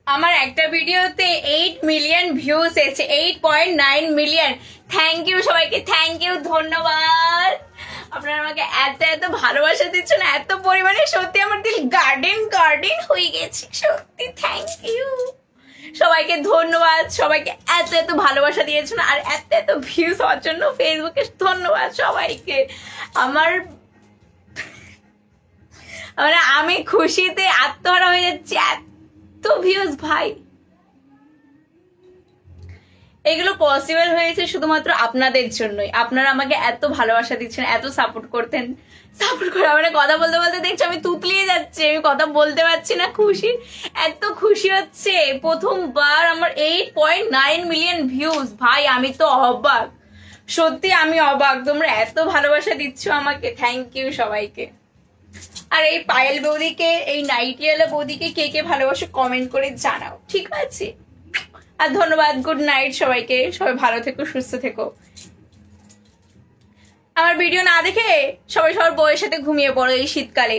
আমার একটা ভিডিওতে 8 মিলিয়ন ভিউজ এসেছে, 8.9 মিলিয়ন। থ্যাংক ইউ সবাইকে, থ্যাংক ইউ, ধন্যবাদ। আপনারা আমাকে এত এত ভালোবাসা দিচ্ছেন, এত পরিমাণে, সত্যি আমার দিল গার্ডেন গার্ডেন হয়ে গেছে, সত্যি থ্যাংক ইউ সবাইকে, ধন্যবাদ। সবাইকে এত এত ভালোবাসা দিয়েছেন আর এত এত ভিউজ হওয়ার জন্য ফেসবুকে ধন্যবাদ সবাইকে। মানে আমি খুশিতে আত্মহারা হয়ে যাচ্ছি, এত ভিউজ ভাই। এগুলো পসিবল হয়েছে শুধুমাত্র আপনাদের জন্যই। আপনারা আমাকে এত ভালোবাসা দিচ্ছেন, এত সাপোর্ট করে মানে কথা বলতে বলতে দেখছি আমি তুতলিয়ে যাচ্ছি, আমি কথা বলতে পারছি না, খুশি, এত খুশি হচ্ছে। প্রথমবার আমার 8.9 মিলিয়ন ভিউজ, ভাই আমি তো অবাক, সত্যি আমি অবাক। তোমরা এত ভালোবাসা দিচ্ছ আমাকে, থ্যাংক ইউ সবাইকে। আর এই পায়েল বৌদিকে, এই নাইটিওয়ালা বৌদিকে কে কে ভালোবাসো কমেন্ট করে জানাও, ঠিক আছে? আর ধন্যবাদ, গুড নাইট সবাইকে, সবাই ভালো থেকো, সুস্থ থেকো। আমার ভিডিও না দেখে সবাই সবার বউয়ের সাথে ঘুমিয়ে পড়ো এই শীতকালে,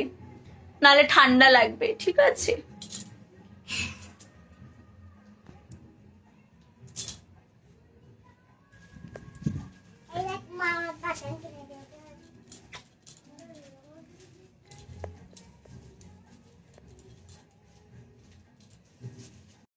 নাহলে ঠান্ডা লাগবে, ঠিক আছে?